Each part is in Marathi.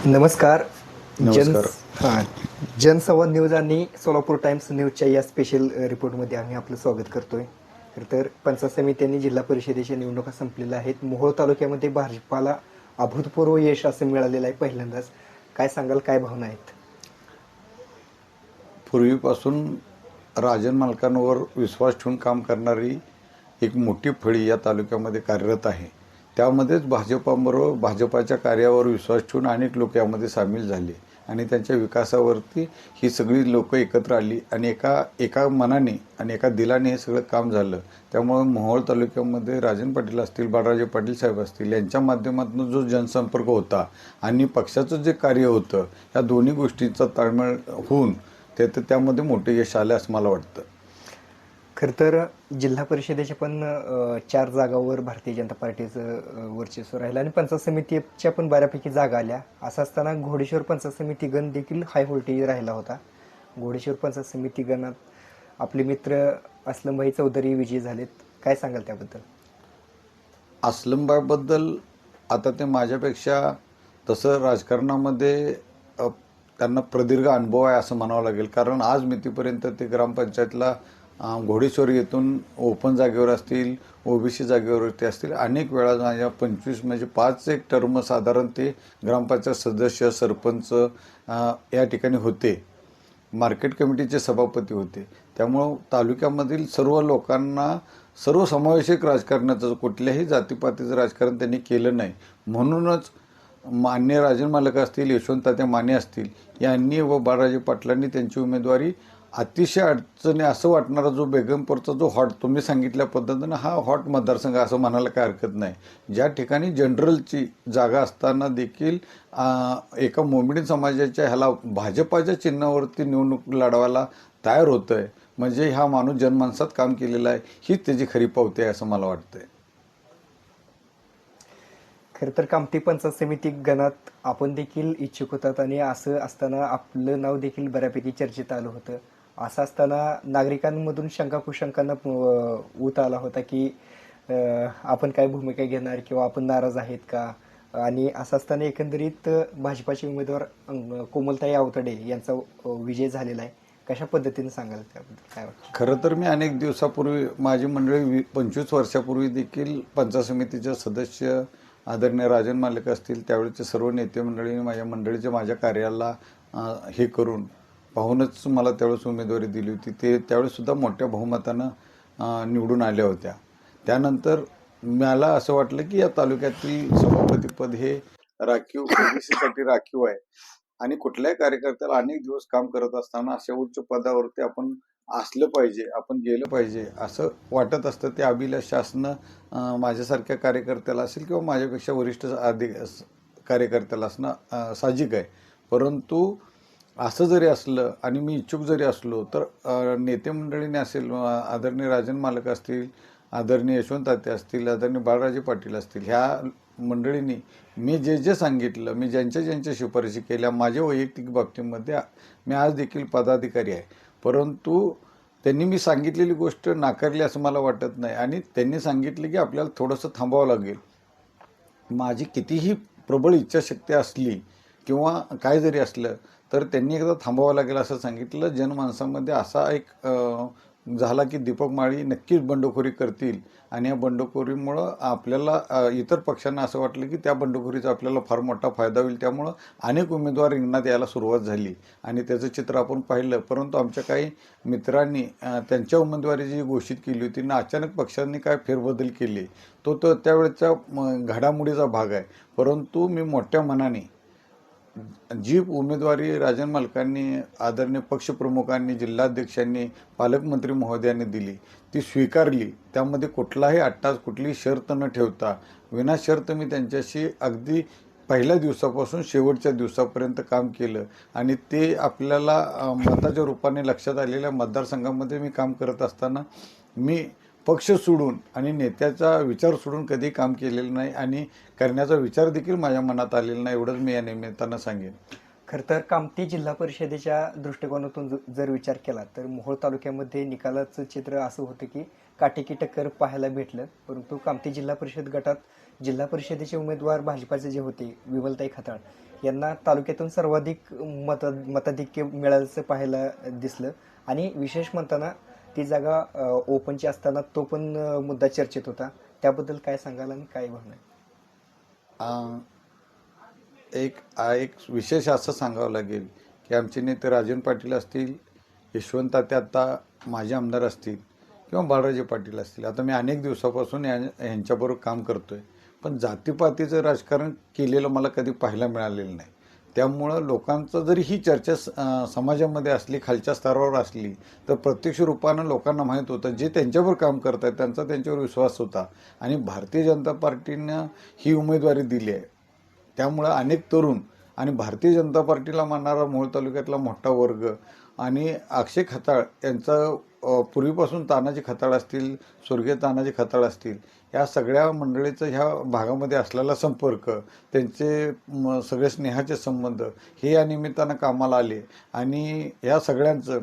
नमस्कार. जन नमस्कार. हां जनसंवाद न्यूज आणि सोलापूर टाइम्स न्यूजच्या या स्पेशल रिपोर्टमध्ये आम्ही आपलं स्वागत करतोय. तर पंचायत समिती आणि जिल्हा परिषदेच्या निवडणुका संपलेल्या आहेत. मोहोळ तालुक्यामध्ये भाजपाला अभूतपूर्व यश असं मिळालेलं आहे पहिल्यांदाच. काय सांगाल, काय भावना आहेत? पूर्वीपासून राजन मालकांवर विश्वास ठेवून काम करणारी एक मोठी फळी या तालुक्यामध्ये कार्यरत आहे. त्यामध्येच भाजपाबरोबर भाजपाच्या कार्यावर विश्वास ठेवून अनेक लोक यामध्ये सामील झाले आणि त्यांच्या विकासावरती ही सगळी लोक एकत्र आली आणि एका मनाने आणि एका दिलाने हे सगळं काम झालं. त्यामुळे मोहोळ तालुक्यामध्ये राजन पाटील असतील, बाळराजे पाटील साहेब असतील यांच्या माध्यमातून जो जनसंपर्क होता आणि पक्षाचं जे कार्य होतं, या दोन्ही गोष्टींचा ताळमेळ होऊन त्यामध्ये मोठे यश आले असं मला वाटतं. खरं तर जिल्हा परिषदेच्या पण 4 जागावर भारतीय जनता पार्टीचं वर्चस्व राहिलं आणि पंचायत समितीच्या पण बऱ्यापैकी जागा आल्या. असं असताना घोडेश्वर पंचायत समिती गण देखील हाय व्होल्टेज राहिला होता. घोडेश्वर पंचायत समिती गणात आपले मित्र असलमभाई चौधरी विजयी झालेत. काय सांगाल त्याबद्दल? असलमबाईबद्दल आता ते माझ्यापेक्षा तसं राजकारणामध्ये त्यांना प्रदीर्घ अनुभव आहे असं म्हणावं लागेल. कारण आज मितीपर्यंत ते ग्रामपंचायतला घोडेश्वर येथून ओपन जागेवर असतील, ओबीसी जागेवरती असतील, अनेक वेळा या 25 म्हणजे 5 एक टर्म साधारण ते ग्रामपंचायत सदस्य, सरपंच या ठिकाणी होते. मार्केट कमिटीचे सभापती होते. त्यामुळं तालुक्यामधील सर्व लोकांना सर्वसमावेशक राजकारणाचं कुठल्याही जातीपातीचं राजकारण त्यांनी केलं नाही. म्हणूनच मान्य राजन मालक असतील, यशवंततात्या माने असतील यांनी व बाळराजे पाटलांनी त्यांची उमेदवारी अतिशय अडचणी असं वाटणारा जो बेगमपूरचा जो हॉट तुम्ही सांगितल्या पद्धतीनं हा हॉट मतदारसंघ असं म्हणायला काय हरकत नाही. ज्या ठिकाणी जनरलची जागा असताना देखील एका मोमेडियन समाजाच्या ह्याला भाजपाच्या चिन्हावरती निवडणूक लढवायला तयार होतं आहे म्हणजे हा माणूस जनमानसात काम केलेला आहे, हीच त्याची खरी पावती आहे असं मला वाटतंय. खरं तर कामठी पंचायत समिती गणात आपण देखील इच्छुक होतात आणि असं असताना आपलं नाव देखील बऱ्यापैकी चर्चेत आलं होतं. असं असताना नागरिकांमधून शंका कुशंकांना ऊत आला होता की आपण काय भूमिका घेणार किंवा आपण नाराज आहेत का? आणि असं असताना एकंदरीत भाजपाचे उमेदवार कोमलताई आवताडे यांचा विजय झालेला आहे. कशा पद्धतीने सांगाल त्याबद्दल, काय वाटतं? खरं तर मी अनेक दिवसापूर्वी माझी मंडळी 25 वर्षापूर्वी देखील पंचायत समितीचे सदस्य आदरणीय राजन मालक असतील त्यावेळेचे सर्व नेते मंडळींनी माझ्या मंडळीच्या माझ्या कार्याला हे करून पाहूनच मला त्यावेळेस उमेदवारी दिली होती. ते त्यावेळेससुद्धा मोठ्या बहुमतानं निवडून आल्या होत्या. त्यानंतर मला असं वाटलं की या तालुक्यातील सभापतीपद हे राखीव ओबीसीसाठी राखीव आहे आणि कुठल्याही कार्यकर्त्याला अनेक दिवस काम करत असताना अशा उच्च पदावरती आपण असलं पाहिजे, आपण गेलं पाहिजे असं वाटत असतं. ते अभिलाष असणं माझ्यासारख्या कार्यकर्त्याला असेल किंवा माझ्यापेक्षा वरिष्ठ कार्यकर्त्याला असणं साहजिक आहे. परंतु असं जरी असलं आणि मी इच्छुक जरी असलो तर नेते मंडळीने असेल, आदरणीय राजन मालक असतील, आदरणीय यशवंततात्या असतील, आदरणीय बाळराजे पाटील असतील, ह्या मंडळींनी मी जे जे सांगितलं, मी ज्यांच्या शिफारशी केल्या माझ्या वैयक्तिक बाबतीमध्ये मी आज देखील पदाधिकारी आहे. परंतु त्यांनी मी सांगितलेली गोष्ट नाकारली असं मला वाटत नाही आणि त्यांनी सांगितलं की आपल्याला थोडंसं थांबावं लागेल. माझी कितीही प्रबळ इच्छाशक्ती असली किंवा काय जरी असलं तर त्यांनी एकदा थांबावं लागेल असं सांगितलं. जनमानसामध्ये असा एक झाला की दीपक माळी नक्कीच बंडखोरी करतील आणि या बंडखोरीमुळं आपल्याला इतर पक्षांना असं वाटलं की त्या बंडखोरीचा आपल्याला फार मोठा फायदा होईल. त्यामुळं अनेक उमेदवार रिंगणात यायला सुरुवात झाली आणि त्याचं चित्र आपण पाहिलं. परंतु आमच्या काही मित्रांनी त्यांच्या उमेदवारी घोषित केली होती ना अचानक पक्षांनी काय फेरबदल केले तो त्यावेळेच्या घडामोडीचा भाग आहे. परंतु मी मोठ्या मनाने जी उमेदवारी राजन मालकांनी, आदरणीय पक्षप्रमुखांनी, जिल्हाध्यक्षांनी, पालकमंत्री महोदयांनी दिली ती स्वीकारली. त्यामध्ये कुठलाही अट्टास, कुठलीही शर्त न ठेवता विनाशर्त मी त्यांच्याशी अगदी पहिल्या दिवसापासून शेवटच्या दिवसापर्यंत काम केलं आणि ते आपल्याला मताच्या रूपाने लक्षात आलेल्या मतदारसंघामध्ये मी काम करत असताना मी पक्ष सोडून आणि नेत्याचा विचार सोडून कधी काम केलेलं नाही आणि करण्याचा विचार देखील माझ्या मनात आलेला नाही, एवढंच मी या निमित्तानं सांगेन. खरं तर कामठी जिल्हा परिषदेच्या दृष्टिकोनातून जर विचार केला तर मोहोळ तालुक्यामध्ये निकालाचं चित्र असं होतं की काटेकी टक्कर पाहायला भेटलं. परंतु कामठी जिल्हा परिषद गटात जिल्हा परिषदेचे उमेदवार भाजपाचे जे होते विमलताई खताळ यांना तालुक्यातून सर्वाधिक मताधिक्य मिळाल्याचं पाहायला दिसलं. आणि विशेष म्हणताना ती जागा ओपनची असताना तो पण मुद्दा चर्चेत होता. त्याबद्दल काय सांगाल आणि काय भावना आहे? आ, एक विशेष असं सांगावं लागेल की आमचे नेते राजन पाटील असतील, यशवंत तात्या आता माजी आमदार असतील किंवा बाळराजे पाटील असतील. आता मी अनेक दिवसापासून यांच्याबरोबर काम करतोय, पण जातीपातीचं राजकारण केलेलं मला कधी पाहायला मिळालेलं नाही. त्यामुळं लोकांचं जरी ही चर्चा समाजामध्ये असली, खालच्या स्तरावर असली, तर प्रत्यक्ष रूपानं लोकांना माहीत होतं जे त्यांच्यावर काम करत आहेत त्यांचा त्यांच्यावर विश्वास होता आणि भारतीय जनता पार्टीनं ही उमेदवारी दिली आहे. त्यामुळं अनेक तरुण आणि भारतीय जनता पार्टीला मानणारा मोहोळ तालुक्यातला मोठा वर्ग आणि अक्षय खताळ यांचा पूर्वीपासून तानाजी खताळ असतील, स्वर्गीय तानाजी खताळ असतील, या सगळ्या मंडळीचं ह्या भागामध्ये असलेला संपर्क, त्यांचे सगळे स्नेहाचे संबंध हे या निमित्तानं कामाला आले. आणि या सगळ्यांचं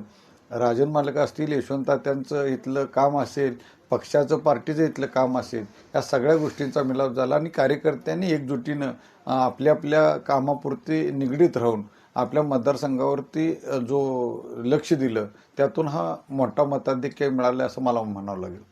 राजन मालक असतील, यशवंत तात्यांचं इथलं काम असेल, पक्षाचं पार्टीचं इथलं काम असेल, या सगळ्या गोष्टींचा मिलाप झाला आणि कार्यकर्त्यांनी एकजुटीनं आपल्या आपल्या कामापुरती निगडीत राहून आपल्या मतदारसंघावरती जो लक्ष दिलं त्यातून हा मोठा मताधिक्य मिळाला असं मला म्हणावं लागेल.